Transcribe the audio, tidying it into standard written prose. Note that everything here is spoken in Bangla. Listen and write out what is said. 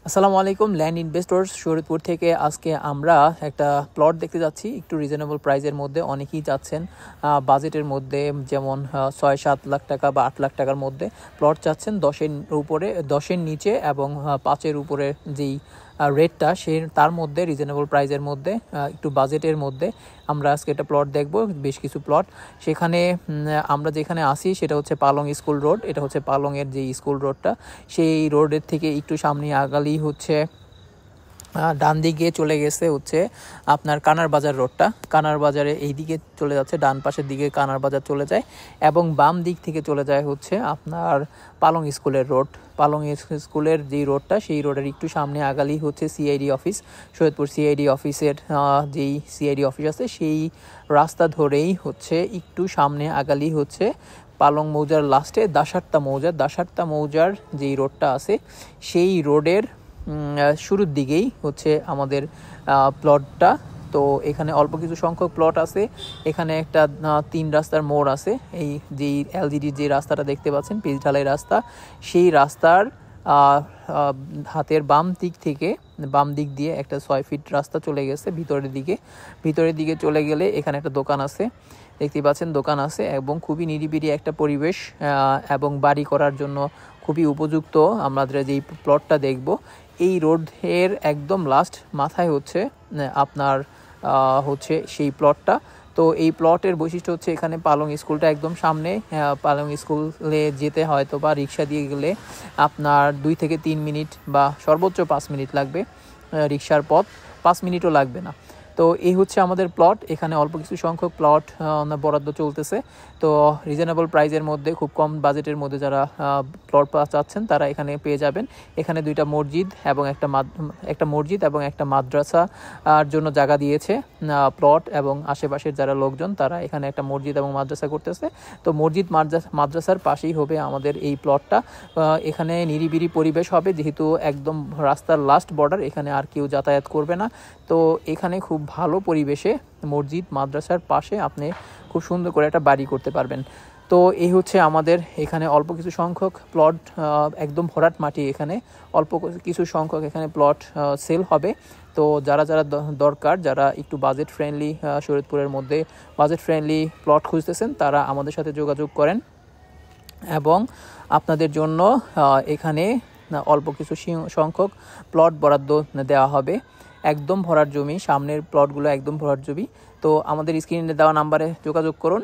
আসসালামু আলাইকুম। ল্যান্ড ইনভেস্টর্স শরীয়তপুর থেকে আজকে আমরা একটা প্লট দেখতে যাচ্ছি একটু রিজনেবল প্রাইসের মধ্যে। অনেকেই যাচ্ছেন বাজেটের মধ্যে, যেমন ৬-৭ লাখ টাকা বা ৮ লাখ টাকার মধ্যে প্লট চাচ্ছেন, 10-এর উপরে, 10-এর নিচে এবং 5-এর উপরে যেই রেটটা তার মধ্যে রিজনেবল প্রাইসের মধ্যে একটু বাজেটের মধ্যে আমরা আজকে একটা প্লট দেখব, বেশ কিছু প্লট। সেখানে আমরা যেখানে আসি সেটা হচ্ছে পালং স্কুল রোড। এটা হচ্ছে পালংয়ের যে স্কুল রোডটা, সেই রোডের থেকে একটু সামনে আগালেই হচ্ছে ডান দিকে চলে গেছে হচ্ছে আপনার কানার বাজার রোডটা। কানার বাজারে এই দিকে চলে যাচ্ছে, ডান পাশের দিকে কানার বাজার চলে যায় এবং বাম দিক থেকে চলে যায় হচ্ছে আপনার পালং স্কুলের রোড। পালং স্কুলের যেই রোডটা, সেই রোডের একটু সামনে আগালেই হচ্ছে সিআইডি অফিস। শরীয়তপুর সিআইডি অফিসের যেই সিআইডি অফিস আছে, সেই রাস্তা ধরেই হচ্ছে একটু সামনে আগালেই হচ্ছে পালং মৌজার লাস্টে দাসাট্টা মৌজার যেই রোডটা আছে, সেই রোডের শুরুর দিকেই হচ্ছে আমাদের প্লটটা। তো এখানে অল্প কিছু সংখ্যক প্লট আছে। এখানে একটা 3 রাস্তার মোড় আছে। এই যেই এলজিডির যে রাস্তাটা দেখতে পাচ্ছেন, পিচ ঢালাই রাস্তা, সেই রাস্তার হাতের বাম দিক দিয়ে একটা 6 ফিট রাস্তা চলে গেছে ভিতরের দিকে চলে গেলে এখানে একটা দোকান আছে, দেখতে পাচ্ছেন দোকান আছে, এবং খুবই নিরিবিলি একটা পরিবেশ এবং বাড়ি করার জন্য খুবই উপযুক্ত। আমাদের যেই প্লটটা দেখব, এই রোডের একদম লাস্ট মাথায় হচ্ছে আপনার হচ্ছে সেই প্লটটা। তো এই প্লটের বৈশিষ্ট্য হচ্ছে এখানে পালং স্কুলটা একদম সামনে। পালং স্কুলে যেতে হয়তো বা রিক্সা দিয়ে গেলে আপনার 2 থেকে 3 মিনিট বা সর্বোচ্চ 5 মিনিট লাগবে। রিক্সার পথ 5 মিনিটও লাগবে না। তো এই হচ্ছে আমাদের প্লট। এখানে অল্প কিছু সংখ্যক প্লট বরাদ্দ চলতেছে। তো রিজনেবল প্রাইসের মধ্যে, খুব কম বাজেটের মধ্যে যারা প্লট চাচ্ছেন তারা এখানে পেয়ে যাবেন। এখানে 2টা মসজিদ এবং একটা মাদ্রাসা আর জন্য জায়গা দিয়েছে প্লট, এবং আশেপাশের যারা লোকজন তারা এখানে একটা মসজিদ এবং মাদ্রাসা করতেছে। তো মসজিদ মাদ্রাসার পাশেই হবে আমাদের এই প্লটটা। এখানে নিরিবিলি পরিবেশ হবে, যেহেতু একদম রাস্তার লাস্ট বর্ডার, এখানে আর কেউ যাতায়াত করবে না। তো এখানে খুব ভালো পরিবেশে মসজিদ মাদ্রাসার পাশে আপনি খুব সুন্দর করে একটা বাড়ি করতে পারবেন। তো এই হচ্ছে আমাদের এখানে অল্প কিছু সংখ্যক প্লট, একদম ভরাট মাটি। এখানে অল্প কিছু সংখ্যক এখানে প্লট সেল হবে। তো যারা দরকার, যারা একটু বাজেট ফ্রেন্ডলি, শরীয়তপুরের মধ্যে বাজেট ফ্রেন্ডলি প্লট খুঁজতেছেন, তারা আমাদের সাথে যোগাযোগ করেন এবং আপনাদের জন্য এখানে অল্প কিছু সংখ্যক প্লট বরাদ্দ দেওয়া হবে। একদম ভরাট জমি, সামনের প্লটগুলো একদম ভরাট জমি। তো আমাদের স্ক্রিনে দেওয়া নাম্বারে যোগাযোগ করুন।